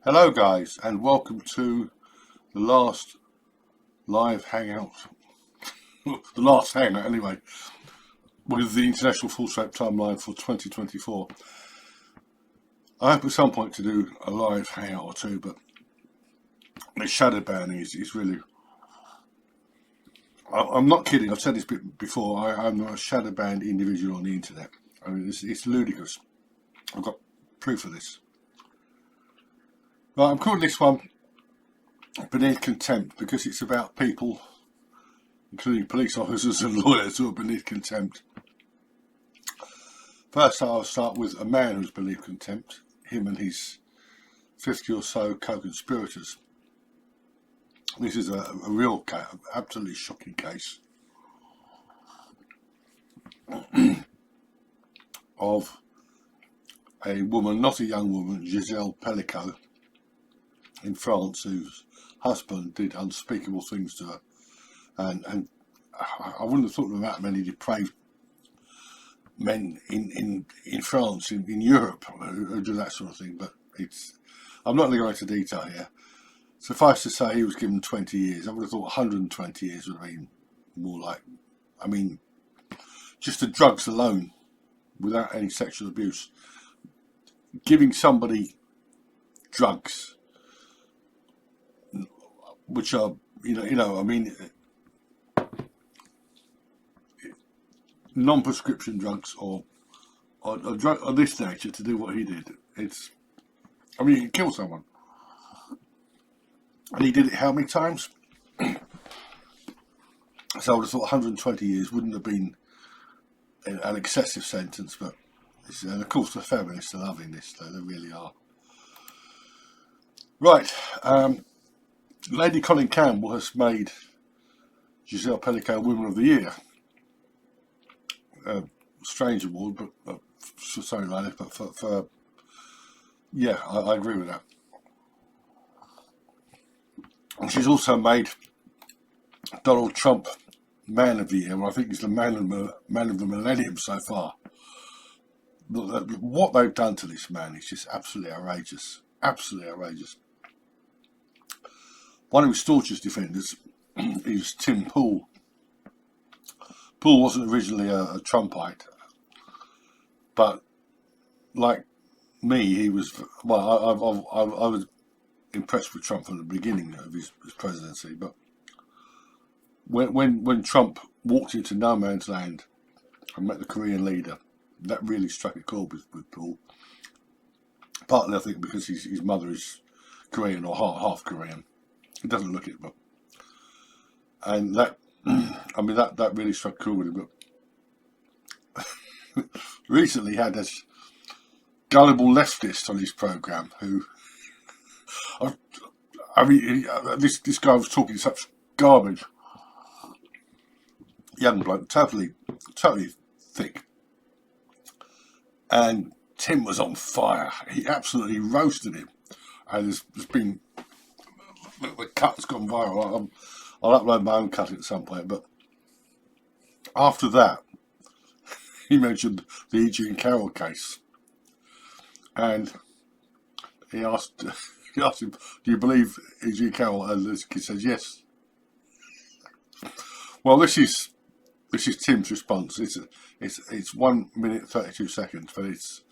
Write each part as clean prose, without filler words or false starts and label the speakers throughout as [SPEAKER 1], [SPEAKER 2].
[SPEAKER 1] Hello guys, and welcome to the last live hangout, the last hangout anyway, with the International Full Shape Timeline for 2024. I hope at some point to do a live hangout or two, but the shadow banning is really... I'm not kidding, I've said this before, I'm not a shadow banned individual on the internet. I mean, it's ludicrous. I've got proof of this. Right, I'm calling this one Beneath Contempt because it's about people, including police officers and lawyers, who are beneath contempt. First, I'll start with a man who's beneath contempt, him and his 50 or so co-conspirators. This is a real case, absolutely shocking case of a woman, not a young woman, Giselle Pellicot, in France, whose husband did unspeakable things to her, and I wouldn't have thought of that many depraved men in France, in Europe, who do that sort of thing. But I'm not going to go into detail here. Suffice to say, he was given 20 years. I would have thought 120 years would have been more like, I mean, just the drugs alone, without any sexual abuse, giving somebody drugs which are, I mean, non-prescription drugs or drug of this nature to do what he did. I mean, you can kill someone. And he did it how many times? So I would have thought 120 years wouldn't have been an excessive sentence, but and of course the feminists are loving this, though they really are. Right. Lady Colin Campbell has made Giselle Pellicot Woman of the Year. Strange award, but sorry, Lady, but for yeah, I agree with that. And she's also made Donald Trump Man of the Year, and I think he's the man of the millennium so far. What they've done to this man is just absolutely outrageous. Absolutely outrageous. One of his staunchest defenders is Tim Pool. Pool wasn't originally a Trumpite, but like me, he was. Well, I was impressed with Trump from the beginning of his presidency, but when Trump walked into no man's land and met the Korean leader, that really struck a chord with Pool. Partly, I think, because his mother is Korean or half Korean. It doesn't look it, but and that, I mean, that really struck cool with him. But recently, he had this gullible leftist on his program who, I mean, this guy was talking such garbage. Young bloke, totally thick, and Tim was on fire. He absolutely roasted him, and there's been. The cut's gone viral. I'll upload my own cut at some point. But after that, he mentioned the E.G. and Carroll case, and he asked him, "Do you believe E.G. and Carroll?" And this kid says, "Yes." Well, this is Tim's response. It's 1 minute 32 seconds, but it's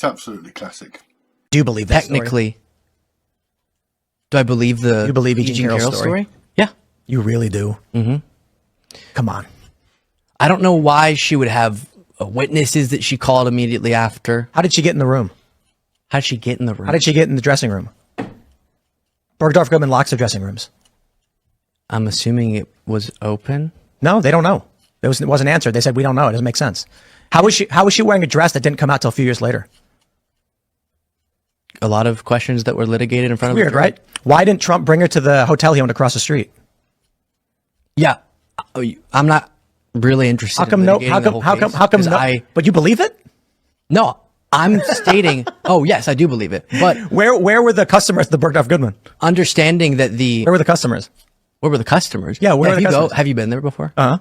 [SPEAKER 1] absolutely classic.
[SPEAKER 2] Do you believe that
[SPEAKER 3] technically?
[SPEAKER 2] Story?
[SPEAKER 3] Do I believe the
[SPEAKER 2] You believe E.G. Carroll story?
[SPEAKER 3] Yeah.
[SPEAKER 2] You really do?
[SPEAKER 3] Mm-hmm.
[SPEAKER 2] Come on.
[SPEAKER 3] I don't know why she would have witnesses that she called immediately after.
[SPEAKER 2] How did she get in the room?
[SPEAKER 3] How did she get in the room?
[SPEAKER 2] How did she get in the dressing room? Bergdorf Goodman locks the dressing rooms.
[SPEAKER 3] I'm assuming it was open.
[SPEAKER 2] No, they don't know. It wasn't answered. They said, we don't know. It doesn't make sense. How was she wearing a dress that didn't come out till a few years later?
[SPEAKER 3] A lot of questions that were litigated in front of
[SPEAKER 2] Weird,
[SPEAKER 3] the jury.
[SPEAKER 2] right? Why didn't Trump bring her to the hotel he owned across the street?
[SPEAKER 3] Yeah. I'm not really interested
[SPEAKER 2] How come
[SPEAKER 3] in
[SPEAKER 2] no?
[SPEAKER 3] litigating
[SPEAKER 2] How come no? But you believe it?
[SPEAKER 3] No, I'm stating, oh yes, I do believe it. But
[SPEAKER 2] where were the customers at the Bergdorf Goodman?
[SPEAKER 3] Understanding that
[SPEAKER 2] where were the customers?
[SPEAKER 3] Where were the customers?
[SPEAKER 2] Yeah, where were the customers?
[SPEAKER 3] Have you been there before?
[SPEAKER 2] Uh-huh.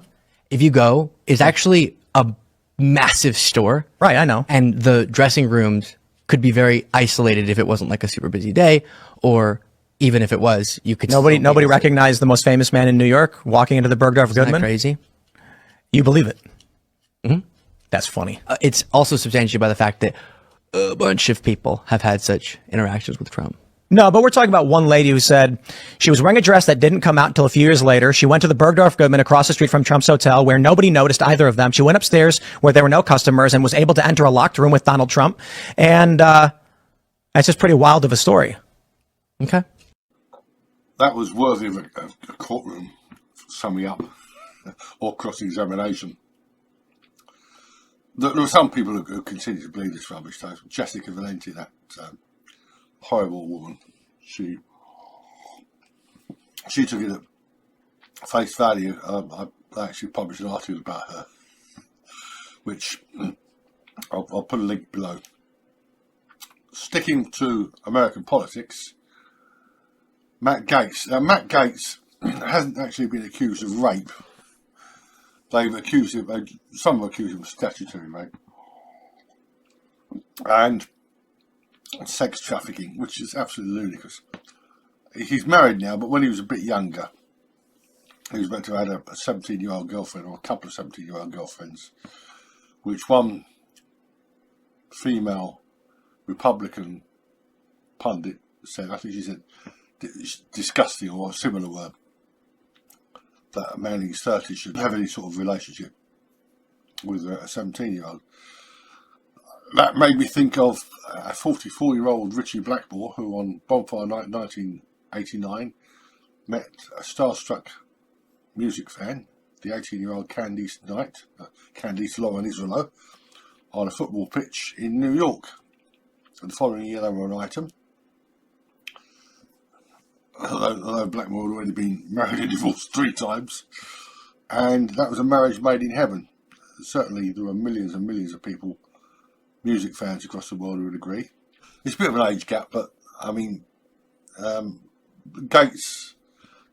[SPEAKER 3] If you go, it's actually a massive store.
[SPEAKER 2] Right, I know.
[SPEAKER 3] And the dressing rooms could be very isolated if it wasn't like a super busy day, or even if it was, you could
[SPEAKER 2] Nobody recognized the most famous man in New York walking into the Bergdorf
[SPEAKER 3] Isn't that
[SPEAKER 2] Goodman.
[SPEAKER 3] crazy?
[SPEAKER 2] You believe it? That's funny.
[SPEAKER 3] It's also substantiated by the fact that a bunch of people have had such interactions with Trump.
[SPEAKER 2] No, but we're talking about one lady who said she was wearing a dress that didn't come out until a few years later. She went to the Bergdorf Goodman across the street from Trump's hotel where nobody noticed either of them. She went upstairs where there were no customers and was able to enter a locked room with Donald Trump. And that's just pretty wild of a story.
[SPEAKER 3] Okay.
[SPEAKER 1] That was worthy of a courtroom summing up or cross-examination. There were some people who continue to believe this rubbish. So Jessica Valenti, that horrible woman, she took it at face value. I actually published an article about her, which I'll put a link below. Sticking to American politics, Matt Gaetz. Now, Matt Gaetz hasn't actually been accused of rape. They've accused him, some have accused him of statutory rape and sex trafficking, which is absolutely ludicrous. He's married now, but when he was a bit younger, he was meant to have had a 17-year-old girlfriend, or a couple of 17-year-old girlfriends, which one female Republican pundit said, I think she said, disgusting or a similar word, that a man in his 30s should have any sort of relationship with a 17-year-old. That made me think of a 44-year-old Richie Blackmore, who on Bonfire Night 1989 met a starstruck music fan, the 18-year-old Candice Knight, Candice Lauren Israelo, on a football pitch in New York. And the following year they were an item. Although Blackmore had already been married and divorced 3 times, and that was a marriage made in heaven. Certainly there are millions and millions of people, music fans across the world, who would agree. It's a bit of an age gap, but I mean, Gaetz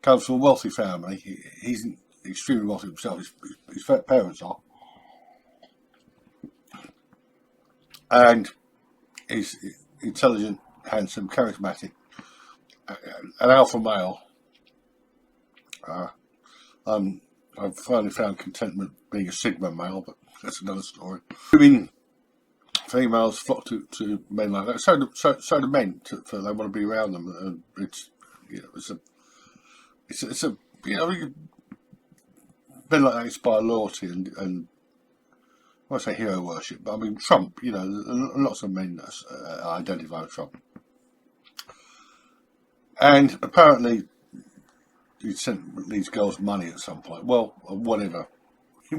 [SPEAKER 1] comes from a wealthy family. He's extremely wealthy himself. His parents are, and he's intelligent, handsome, charismatic. An alpha male. I've finally found contentment being a sigma male, but that's another story. Women, females flock to men like that. So do men. They want to be around them. And it's a men like that inspire loyalty and I won't say hero worship, but I mean Trump. Lots of men identify with Trump. And apparently he sent these girls money at some point. Well, whatever.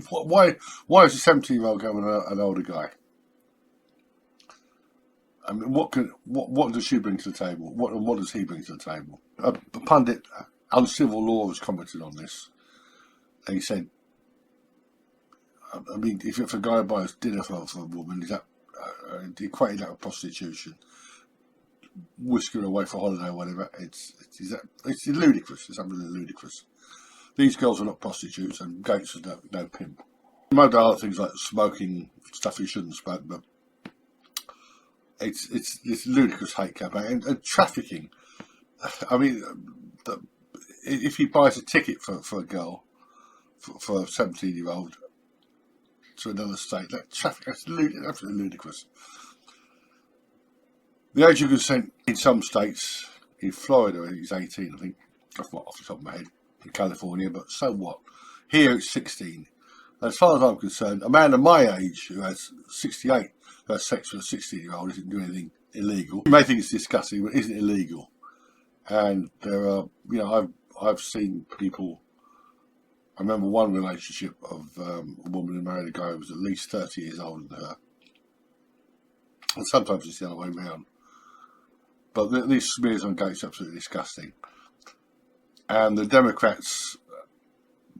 [SPEAKER 1] Why is a 17-year-old going with an older guy? I mean, what does she bring to the table? What does he bring to the table? A pundit, Uncivil Law, has commented on this. And he said, I mean, if a guy buys dinner for a woman, is that equating that with prostitution? Whisk her away for holiday or whatever. It's ludicrous. It's absolutely ludicrous. These girls are not prostitutes, and Gaetz is no pimp. Most other things like smoking stuff he shouldn't smoke, but it's ludicrous hate campaign and trafficking. I mean, if he buys a ticket for a girl, for a 17-year-old to another state, that's absolutely ludicrous. The age of consent in some states, in Florida, is 18, I think, off the top of my head, in California, but so what? Here it's 16. As far as I'm concerned, a man of my age who has 68, who has sex with a 16-year-old, isn't doing anything illegal. You may think it's disgusting, but it isn't illegal. And there are, I've seen people. I remember one relationship of a woman who married a guy who was at least 30 years older than her. And sometimes it's the other way around. But these smears on Gaetz are absolutely disgusting. And the Democrats,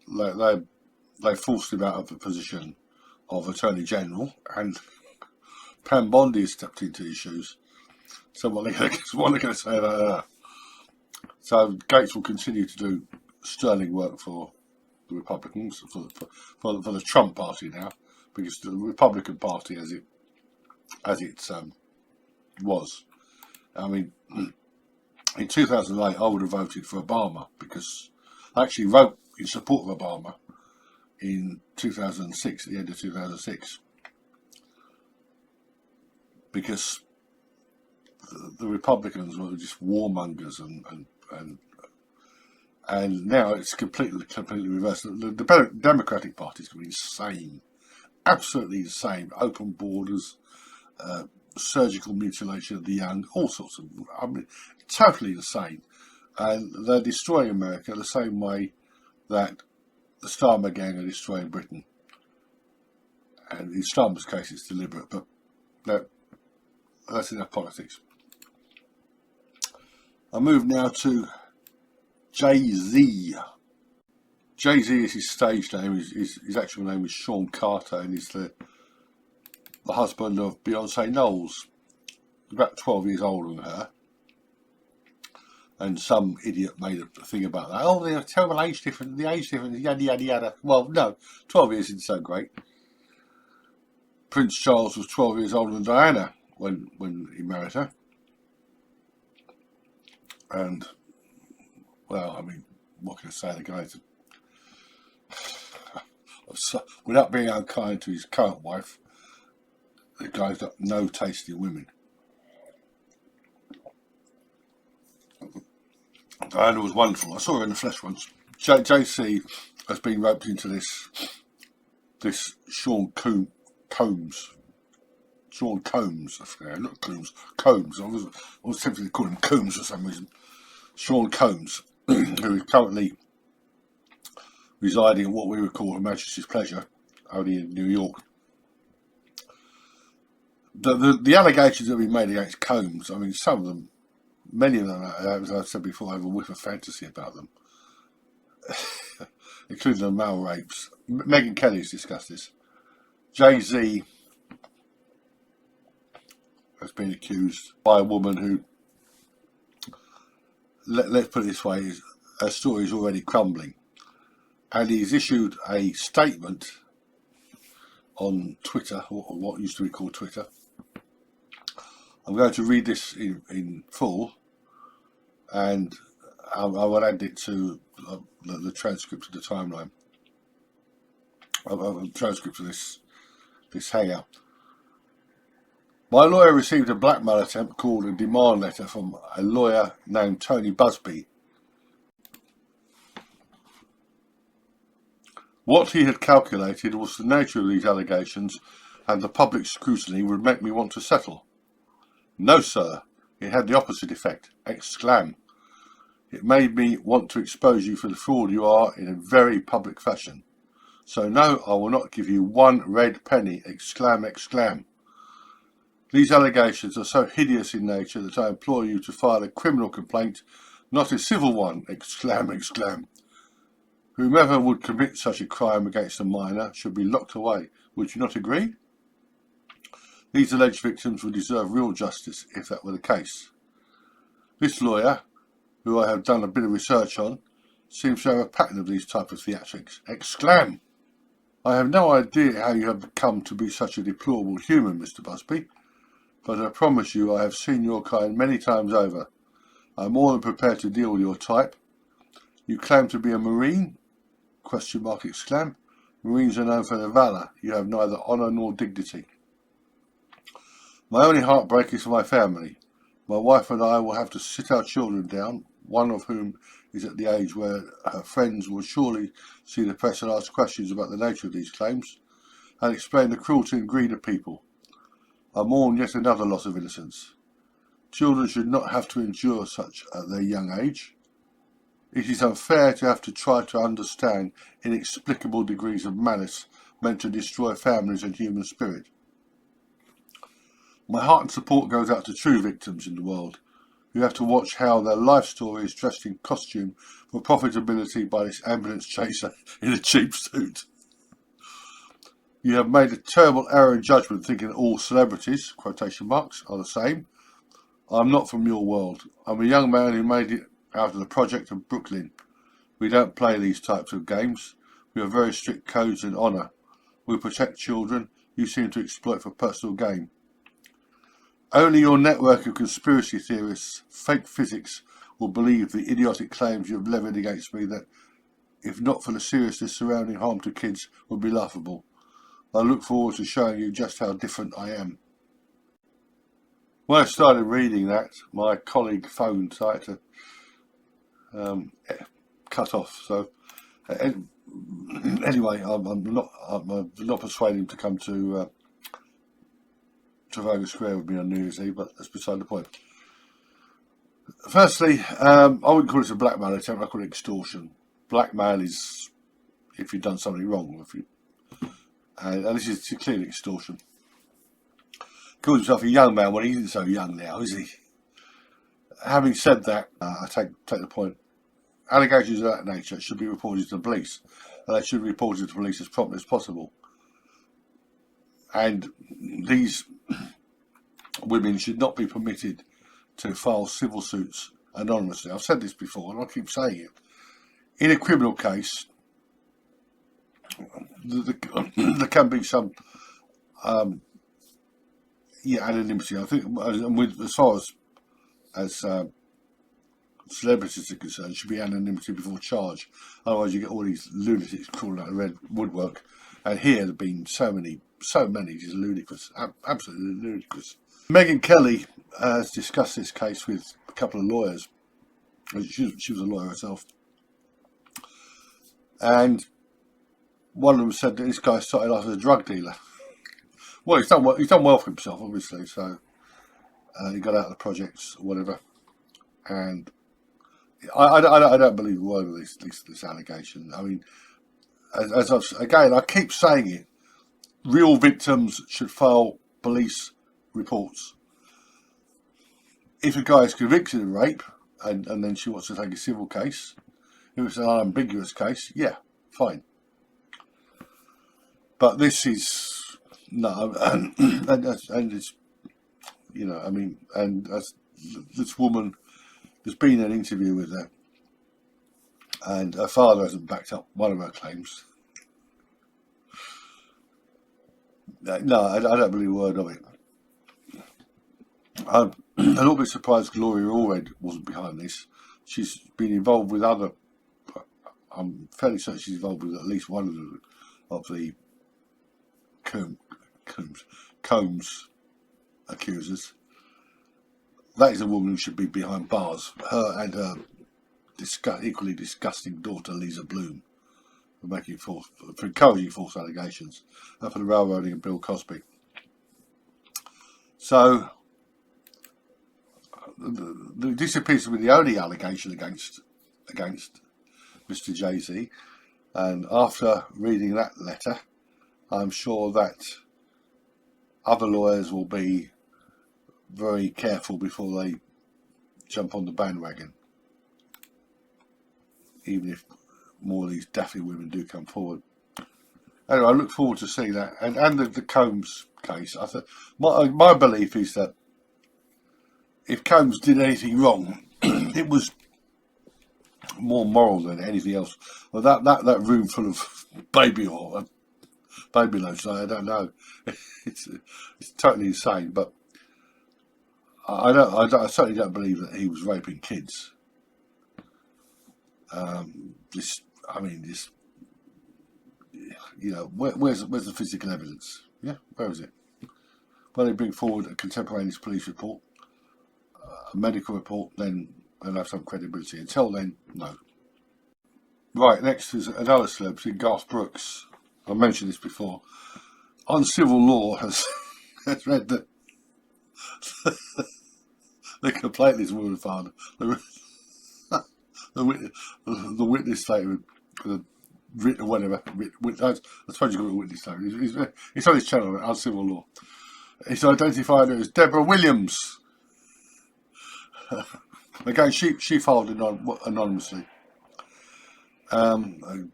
[SPEAKER 1] they forced him out of the position of Attorney General, and Pam Bondi has stepped into his shoes. So what are they going to say about that? So Gaetz will continue to do sterling work for the Republicans, for the Trump party now, because the Republican Party, as its was. I mean, in 2008, I would have voted for Obama, because I actually wrote in support of Obama in 2006, at the end of 2006, because the Republicans were just warmongers, and now it's completely reversed. The Democratic Party's going insane, absolutely insane. Open borders, surgical mutilation of the young, all sorts of, I mean, totally insane. And they're destroying America the same way that the Starmer gang are destroying Britain. And in Starmer's case, it's deliberate, but that's enough politics. I move now to Jay-Z. Jay-Z is his stage name. His actual name is Sean Carter, and he's the husband of Beyonce Knowles. About 12 years older than her. And some idiot made a thing about that. Oh, they're a terrible age difference. The age difference, yada, yada, yada. Well, no, 12 years isn't so great. Prince Charles was 12 years older than Diana when he married her. And, well, I mean, what can I say? The guy's, without being unkind to his current wife, the guy's got no taste in women. Diana was wonderful. I saw her in the flesh once. JC has been roped into this Sean Combs. Sean Combs, not Combs, Combs. I was tempted to call him Combs for some reason. Sean Combs, who is currently residing in what we would call Her Majesty's Pleasure, only in New York. The allegations that have been made against Combs, I mean, some of them, many of them, as I've said before, I have a whiff of fantasy about them, including the male rapes. Megyn Kelly's discussed this. Jay-Z has been accused by a woman who, let's put it this way, her story is already crumbling. And he's issued a statement on Twitter, or what used to be called Twitter. I'm going to read this in full, and I will add it to the transcript of the timeline, the transcript of this hangout. My lawyer received a blackmail attempt called a demand letter from a lawyer named Tony Busby. What he had calculated was the nature of these allegations, and the public scrutiny would make me want to settle. No, sir, it had the opposite effect. Exclaim. It made me want to expose you for the fraud you are in a very public fashion. So no, I will not give you one red penny. Exclaim, exclaim. These allegations are so hideous in nature that I implore you to file a criminal complaint, not a civil one. Exclaim, exclaim. Whomever would commit such a crime against a minor should be locked away. Would you not agree? These alleged victims would deserve real justice if that were the case. This lawyer, who I have done a bit of research on, seems to have a pattern of these type of theatrics. Exclaim! I have no idea how you have come to be such a deplorable human, Mr. Busby, but I promise you I have seen your kind many times over. I am more than prepared to deal with your type. You claim to be a Marine? ? Exclaim. Marines are known for their valour. You have neither honour nor dignity. My only heartbreak is for my family. My wife and I will have to sit our children down, one of whom is at the age where her friends will surely see the press and ask questions about the nature of these claims, and explain the cruelty and greed of people. I mourn yet another loss of innocence. Children should not have to endure such at their young age. It is unfair to have to try to understand inexplicable degrees of malice meant to destroy families and human spirit. My heart and support goes out to true victims in the world, who have to watch how their life story is dressed in costume for profitability by this ambulance chaser in a cheap suit. You have made a terrible error in judgment thinking that all celebrities, ? Are the same. I'm not from your world. I'm a young man who made it out of the project of Brooklyn. We don't play these types of games. We have very strict codes and honour. We protect children. You seem to exploit for personal gain. Only your network of conspiracy theorists, fake physics, will believe the idiotic claims you have levied against me that, if not for the seriousness surrounding harm to kids, would be laughable. I look forward to showing you just how different I am. When I started reading that, my colleague phoned, so I had to cut off. So anyway, I'm not persuading him to come to Trafalgar Square with me on New Year's Eve, but that's beside the point. Firstly, I wouldn't call this a blackmail attempt. I call it extortion. Blackmail is if you've done something wrong. And this is clearly extortion. Calls himself a young man when he isn't so young now, is he? Having said that, I take the point. Allegations of that nature should be reported to the police, and they should be reported to the police as promptly as possible. And these women should not be permitted to file civil suits anonymously. I've said this before, and I keep saying it. In a criminal case, there can be some anonymity. I think, as far as celebrities are concerned, should be anonymity before charge. Otherwise, you get all these lunatics crawling out of red woodwork. And here there have been so many, just ludicrous, absolutely ludicrous. Megyn Kelly has discussed this case with a couple of lawyers. She was a lawyer herself, and one of them said that this guy started off as a drug dealer. Well, he's done well for himself, obviously. So he got out of the projects or whatever, and I don't believe a word of this allegation. I mean, as I keep saying it, real victims should file police reports. If a guy is convicted of rape and then she wants to take a civil case, if it's an unambiguous case, yeah, fine. But this is no, and it's, you know, I mean, and as this woman, there's been an interview with her, and her father hasn't backed up one of her claims. No, I don't believe a word of it. I'm a little bit surprised Gloria Allred wasn't behind this. She's been involved with other. I'm fairly certain she's involved with at least one of the Combs accusers. That is a woman who should be behind bars. Her and her equally disgusting daughter Lisa Bloom for encouraging false allegations, and for the railroading of Bill Cosby. So this appears to be the only allegation against Mr. Jay-Z, and after reading that letter, I'm sure that other lawyers will be very careful before they jump on the bandwagon, even if more of these daffy women do come forward. Anyway, I look forward to seeing that, and the Combs case. I thought my belief is that if Combs did anything wrong, it was more moral than anything else. Well, that room full of baby loads, I don't know. It's totally insane. But I certainly don't believe that he was raping kids. You know, where's the physical evidence? Yeah, where is it? When they bring forward a contemporaneous police report, a medical report, then they'll have some credibility. Until then, no. Right, next is another celebrity, Garth Brooks. I mentioned this before. On Civil Law has read that the complaint is woman father. The witness statement, whatever. I suppose you call it a witness statement. It's on his channel, on Civil Law. He's identified her as Deborah Williams. Again, she filed anonymously.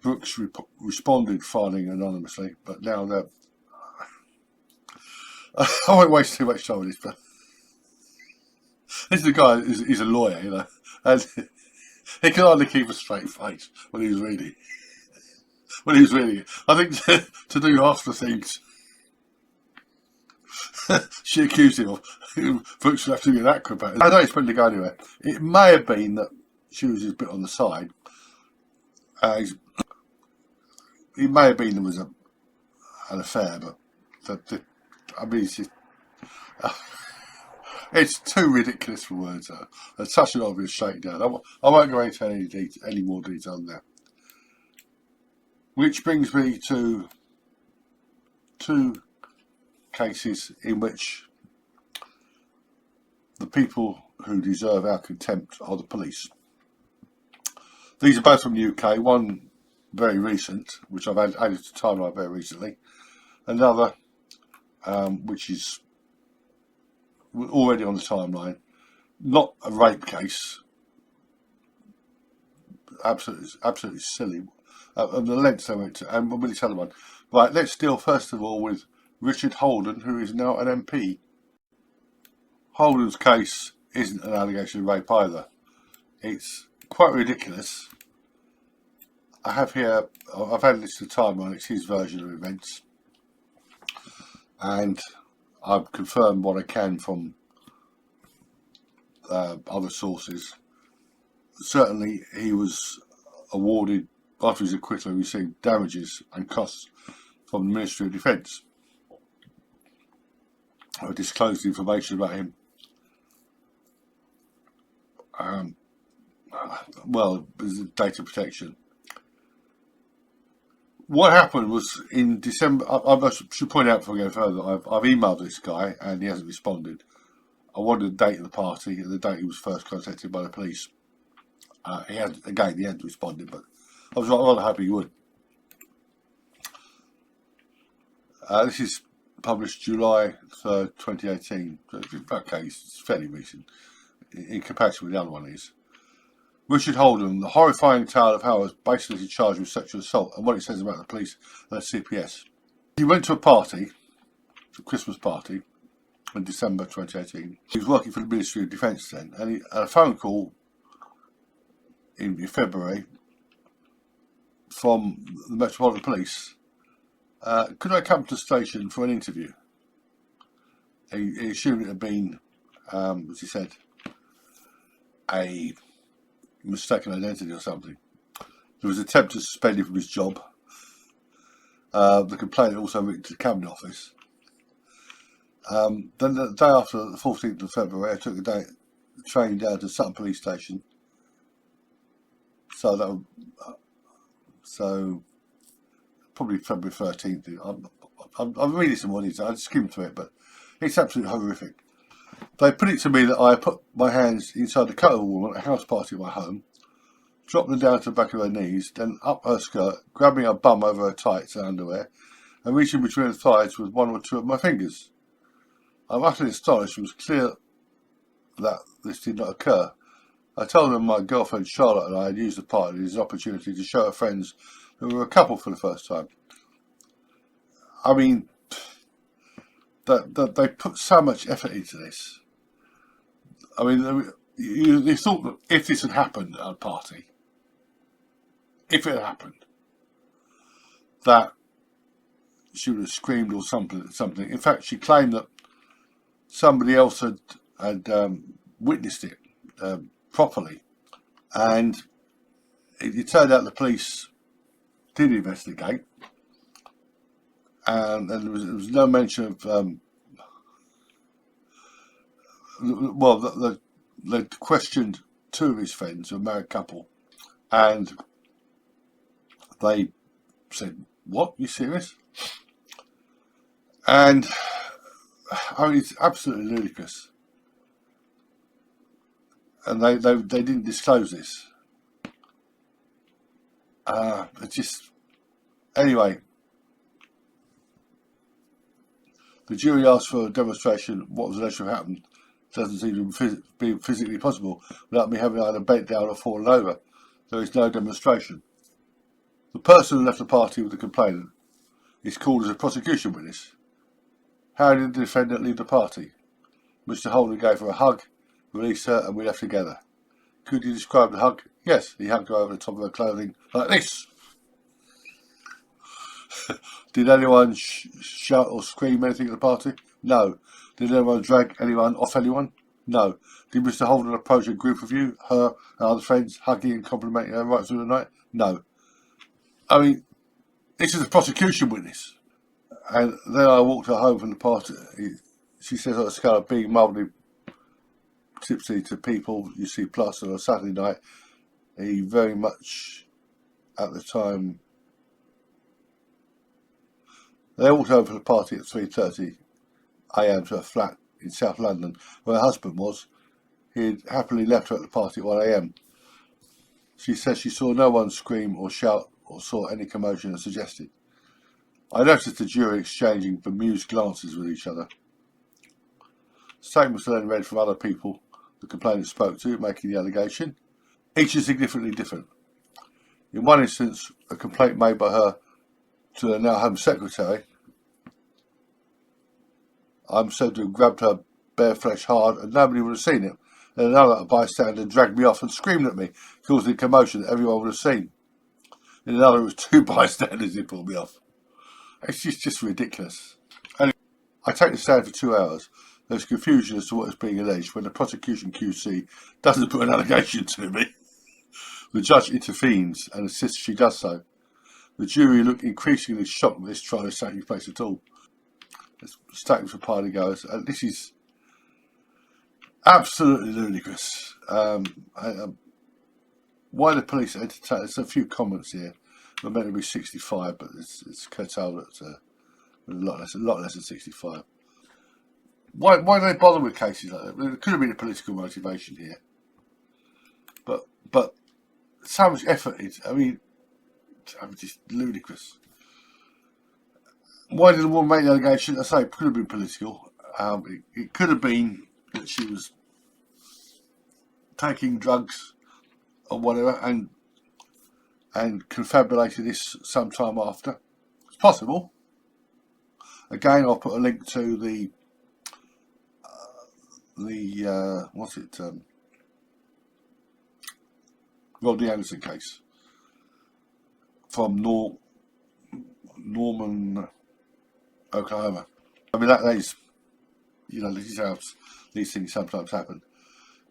[SPEAKER 1] Brooks responded filing anonymously, but now they're. I won't waste too much time on this, but this is a guy he's a lawyer, you know, and he can hardly keep a straight face when he was reading. I think to do half the things she accused him of. Folks have to get that crap out. I don't expect to go anywhere. It may have been that she was a bit on the side. It may have been there was an affair, but I mean, it's just, it's too ridiculous for words. It's such an obvious shakedown. I won't go into any more detail now. Which brings me to two cases in which the people who deserve our contempt are the police. These are both from the UK. One very recent, which I've added to timeline very recently. Another, which is already on the timeline. Not a rape case. Absolutely silly. And the lengths they went to. And we'll really tell them one. Right, let's deal first of all with Richard Holden, who is now an MP. Holden's case isn't an allegation of rape either. It's quite ridiculous. I have here, I've added this to the timeline, it's his version of events. And I've confirmed what I can from other sources. Certainly he was awarded, after his acquittal, he received damages and costs from the Ministry of Defence. I disclosed information about him. Well, there's data protection. What happened was in December, I should point out before I go further, I've emailed this guy and he hasn't responded. I wanted the date of the party and the date he was first contacted by the police. He hadn't responded, but I was rather happy he would. This is published July 3rd, 2018. So okay, it's fairly recent in comparison with the other one is. Richard Holden, the horrifying tale of how he was basically charged with sexual assault and what it says about the police and the CPS. He went to a party, a Christmas party, in December 2018. He was working for the Ministry of Defence then, and he had a phone call in February from the Metropolitan Police. Could I come to the station for an interview? He assumed it had been, as he said, a mistaken identity or something. There was an attempt to suspend him from his job. The complainant also went to the Cabinet Office. Then the day after, the 14th of February, I took the train down to Sutton Police Station. So probably February 13th. I'm reading some more detail. I skimmed through it, but it's absolutely horrific. They put it to me that I put my hands inside the coat of a woman at a house party at my home, dropped them down to the back of her knees, then up her skirt, grabbing her bum over her tights and underwear, and reaching between her thighs with one or two of my fingers. I'm utterly astonished. It was clear that this did not occur. I told them my girlfriend Charlotte and I had used the party as an opportunity to show her friends that we were a couple for the first time. I mean, that they put so much effort into this. I mean, you thought that if this had happened at a party, if it had happened, that she would have screamed or something. In fact, she claimed that somebody else had witnessed it properly, and it turned out the police did investigate, and there was no mention of they questioned two of his friends, a married couple, and they said, "What? You serious?" And I mean, it's absolutely ludicrous. And they didn't disclose this. It's just, anyway. The jury asked for a demonstration. What was alleged to have happened doesn't seem to be physically possible without me having either bent down or fallen over. There is no demonstration. The person who left the party with the complainant is called as a prosecution witness. How did the defendant leave the party? Mr. Holden gave her a hug, released her, and we left together. Could you describe the hug? Yes, he hugged her over the top of her clothing like this. Did anyone shout or scream anything at the party? No. Did anyone drag anyone off anyone? No. Did Mr. Holden approach a group of you, her and other friends, hugging and complimenting her right through the night? No. I mean, this is a prosecution witness. And then I walked her home from the party. She says on a scale of being mildly tipsy to people you see plus on a Saturday night, he very much, at the time, they walked home from the party at 3:30 a.m. to a flat in South London where her husband was. He had happily left her at the party at 1 a.m. She says she saw no one scream or shout or saw any commotion as suggested. I noticed the jury exchanging bemused glances with each other. Statements were then read from other people the complainant spoke to, making the allegation. Each is significantly different. In one instance, a complaint made by her to the now Home Secretary, I'm said to have grabbed her bare flesh hard and nobody would have seen it. And another, a bystander, dragged me off and screamed at me, causing a commotion that everyone would have seen. In another, it was two bystanders who pulled me off. It's just ridiculous. Anyway, I take the stand for 2 hours. There's confusion as to what is being alleged when the prosecution QC doesn't put an allegation to me. The judge intervenes and insists she does so. The jury look increasingly shocked that this trial is taking place at all. It's statement for party goers, and this is absolutely ludicrous. Why the police entertain? There's a few comments here. They're meant to be 65, but it's curtailed at a lot less than 65. Why do they bother with cases like that? There could have been a political motivation here, but so much effort. I mean, just ludicrous. Why did the woman make the allegation? I say it could have been political. It could have been that she was taking drugs or whatever and confabulated this sometime after. It's possible. Again, I'll put a link to the Rodney Anderson case from Norman, Oklahoma. I mean, that is, this is how these things sometimes happen.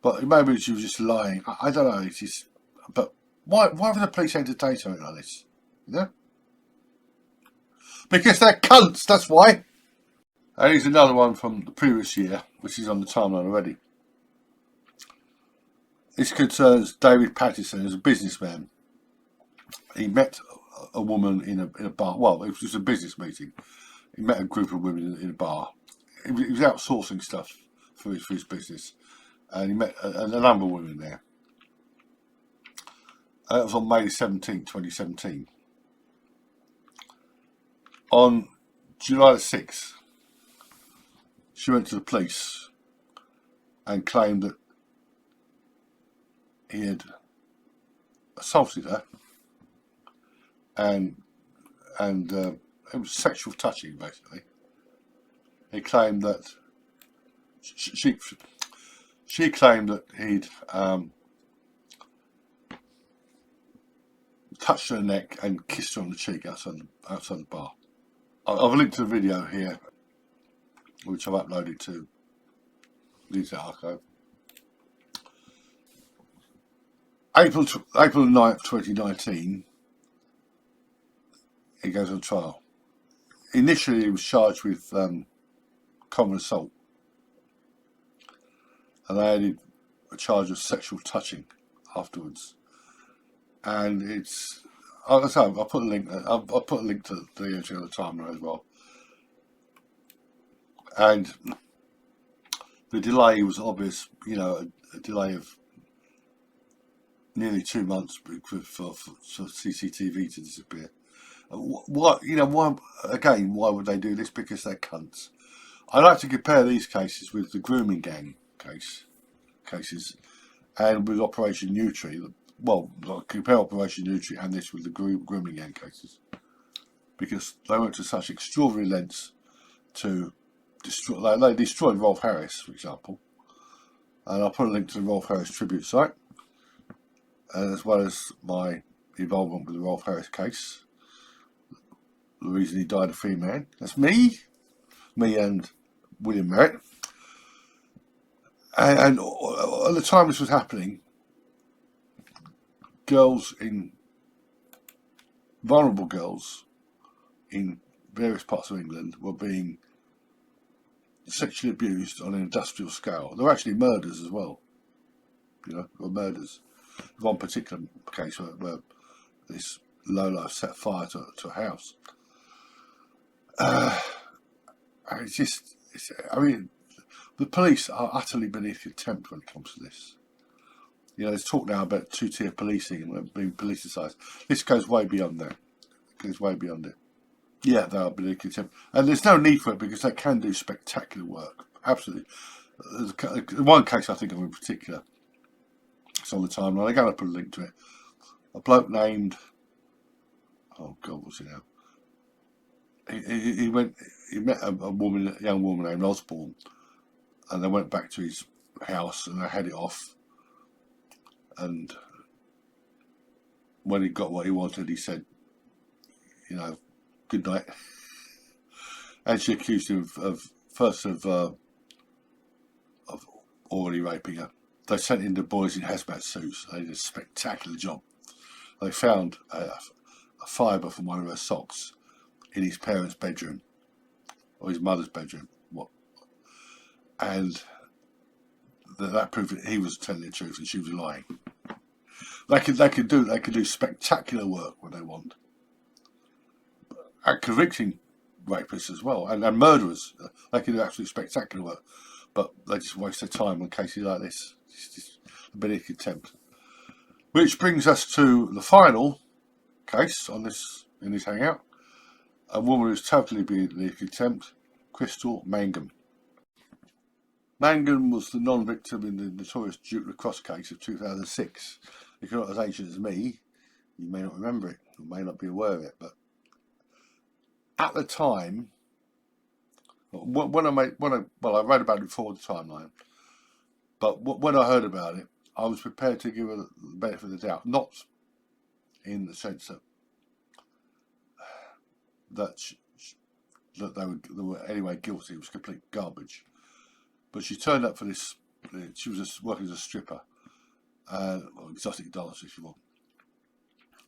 [SPEAKER 1] But maybe she was just lying. I don't know. It's just, but why would the police entertain something like this? Because they're cunts. That's why. And here's another one from the previous year, which is on the timeline already. This concerns David Pattison, who's a businessman. He met a woman in a bar. Well, it was just a business meeting. He met a group of women in a bar. He was outsourcing stuff for his business, and he met a number of women there. That was on May 17, 2017. On July the 6th, she went to the police and claimed that he had assaulted her, and it was sexual touching, basically. He claimed that she claimed that he'd touched her neck and kissed her on the cheek outside the bar. I've linked to the video here, which I've uploaded to the Internet Archive. April 9th, 2019, he goes on trial. Initially, he was charged with common assault, and they added a charge of sexual touching afterwards. And it's, I'll put a link. I'll put a link to the entry on the timeline as well. And the delay was obvious. A delay of nearly 2 months for CCTV to disappear. Why would they do this? Because they're cunts. I like to compare these cases with the grooming gang cases and with Operation Nutri. Well, compare Operation Nutri and this with the grooming gang cases, because they went to such extraordinary lengths to destroy. They destroyed Rolf Harris, for example, and I'll put a link to the Rolf Harris tribute site, as well as my involvement with the Rolf Harris case. The reason he died a free man. That's me and William Merritt. And at the time this was happening, vulnerable girls in various parts of England were being sexually abused on an industrial scale. There were actually murders as well. There were murders. One particular case where this lowlife set fire to a house. The police are utterly beneath contempt when it comes to this. There's talk now about two-tier policing and being politicised. This goes way beyond that. It goes way beyond it. Yeah, they are beneath contempt. And there's no need for it because they can do spectacular work. Absolutely. There's one case I think of in particular. It's on the timeline. I'm going to put a link to it. A bloke named... Oh, God, what's he now? He met a young woman named Osborne, and they went back to his house and they had it off. And when he got what he wanted, he said, good night. And she accused him of already raping her. They sent in the boys in hazmat suits. They did a spectacular job. They found a fibre from one of her socks in his parents' bedroom, or his mother's bedroom. And that proved that he was telling the truth and she was lying. They could do spectacular work when they want. And convicting rapists as well, and murderers. They can do absolutely spectacular work, but they just waste their time on cases like this. It's just a bit of contempt. Which brings us to the final case in this hangout. A woman who's totally beneath contempt, Crystal Mangum. Mangum was the non-victim in the notorious Duke Lacrosse case of 2006. If you're not as ancient as me, you may not remember it, or may not be aware of it, but at the time, when I read about it before the timeline, but when I heard about it, I was prepared to give her the benefit of the doubt, not in the sense that they were anyway guilty. It was complete garbage. But she turned up for this. She was just working as a stripper, or exotic dancer, if you want,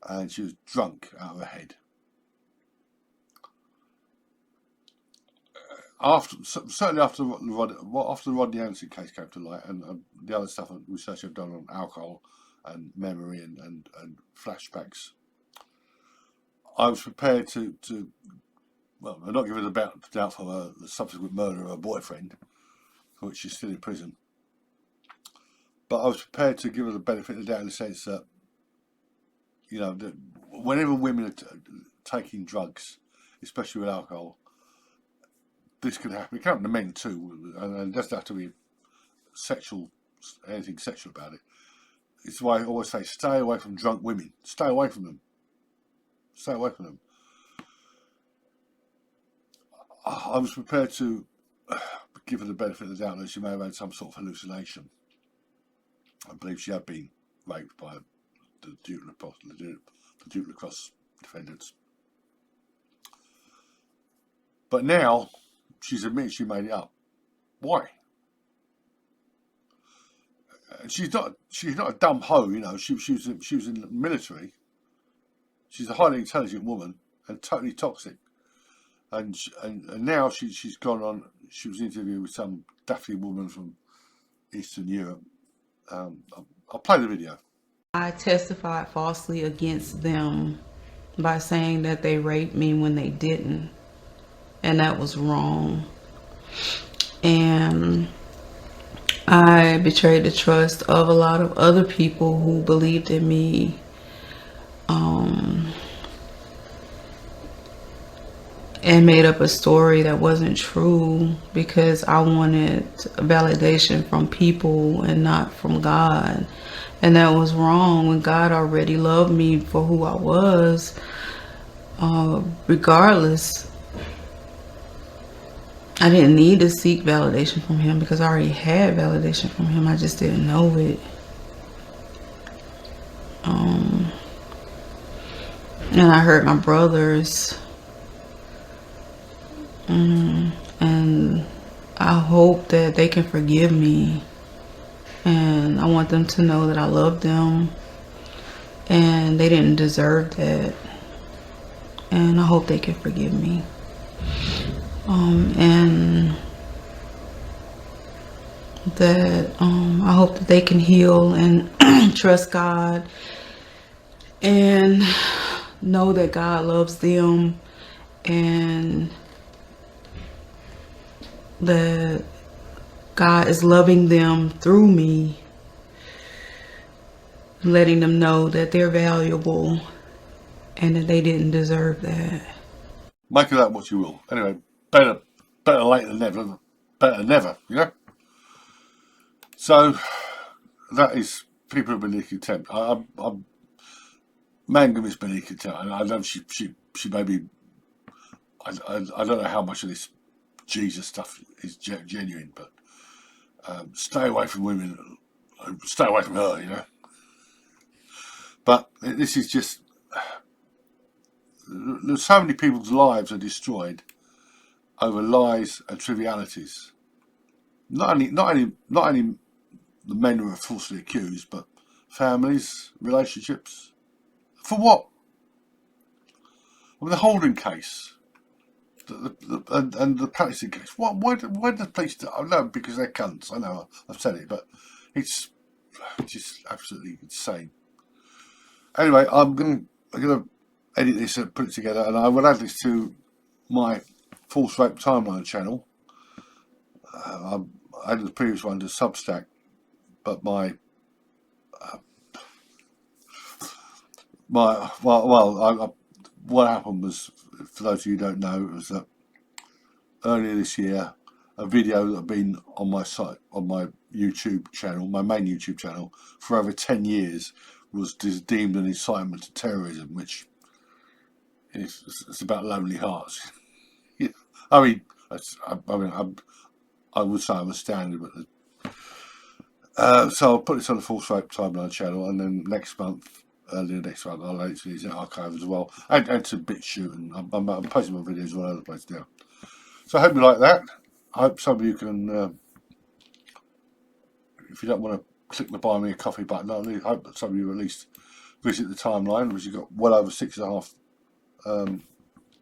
[SPEAKER 1] and she was drunk out of her head. Certainly after the Rodney Anderson case came to light, and the other stuff and research I've done on alcohol and memory and flashbacks, I was prepared to I'm not giving the doubt for the subsequent murder of her boyfriend, for which she's still in prison. But I was prepared to give her the benefit of the doubt in the sense that, that whenever women are taking drugs, especially with alcohol, this can happen. It can happen to men too, and it doesn't have to be anything sexual about it. It's why I always say, stay away from drunk women. Stay away from them. Stay away from them. I was prepared to give her the benefit of the doubt that she may have had some sort of hallucination. I believe she had been raped by the Duke Lacrosse defendants. But now she's admitted she made it up. Why? She's not a dumb hoe, She was in the military. She's a highly intelligent woman and totally toxic. And now she's gone on. She was interviewed with some daffy woman from Eastern Europe. I'll play the video.
[SPEAKER 4] I testified falsely against them by saying that they raped me when they didn't, and that was wrong. And I betrayed the trust of a lot of other people who believed in me. And made up a story that wasn't true because I wanted validation from people and not from God. And that was wrong when God already loved me for who I was. Regardless, I didn't need to seek validation from him because I already had validation from him. I just didn't know it. And I hurt my brothers. And I I hope that they can forgive me, and I want them to know that I love them and they didn't deserve that, and I hope they can forgive me. And that I hope that they can heal and trust God and know that God loves them, and that God is loving them through me, letting them know that they're valuable and that they didn't deserve that.
[SPEAKER 1] Make of that what you will. Anyway, better late than never. Better than never, you know? So, that is people beneath contempt. Mangum is beneath contempt. I know she may be... I don't know how much of this Jesus stuff is genuine, but stay away from women. Stay away from her, you know? But this is just... So many people's lives are destroyed over lies and trivialities. Not only the men who are falsely accused, but families, relationships. For what? I mean, the Holden case, and the Patterson case. What? Why did the police do? I know, because they're cunts. I know, I've said it, but it's just absolutely insane. Anyway, I'm gonna edit this and put it together, and I will add this to my False Rape Timeline channel. I added the previous one to Substack, but what happened was, for those of you who don't know, was that earlier this year, a video that had been on my site, on my YouTube channel, my main YouTube channel, for over 10 years, was deemed an incitement to terrorism, which it's about lonely hearts. I mean, I would say I'm a standard, but so I'll put this on the False Rape Timeline channel, and then next month, earlier next month, I'll add it to these archives as well, and to BitChute, and I'm posting my videos all over the place now. So I hope you like that. I hope some of you can, if you don't want to click the buy me a coffee button, I hope that some of you at least visit the timeline, which has got well over 6.5,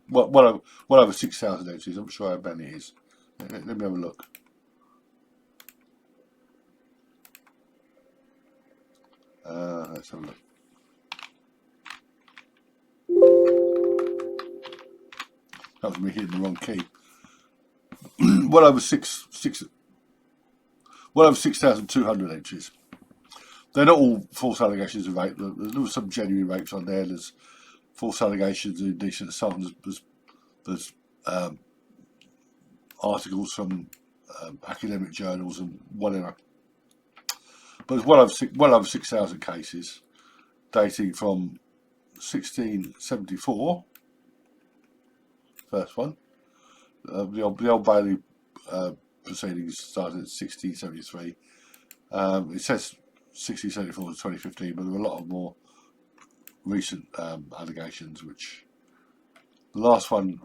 [SPEAKER 1] well over 6,000 entries. I'm sure how many it is. Let me have a look. Let's have a look. That was me hitting the wrong key. well over 6,200 entries. They're not all false allegations of rape. There were some genuine rapes on there. There's false allegations of indecent assault. There's articles from academic journals and whatever. But there's well over 6,000 cases dating from 1674, first one. The Old Bailey proceedings started in 1673. It says 1674 to 2015, but there are a lot of more recent allegations. Which the last one,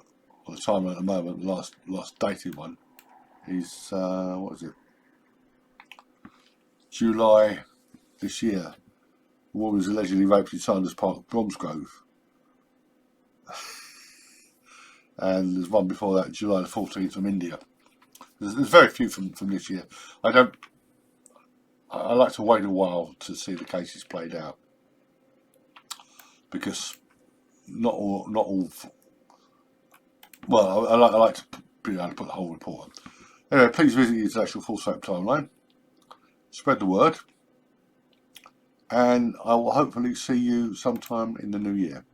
[SPEAKER 1] on the timeline at the moment, the last dated one is what is it? July this year. A woman was allegedly raped in Sanders Park, Bromsgrove. And there's one before that, July the 14th, from India. There's very few from this year. I like to wait a while to see the cases played out, because not all. Well, I like to be able to put the whole report on. Anyway, please visit the International False Rape Timeline. Spread the word, and I will hopefully see you sometime in the new year.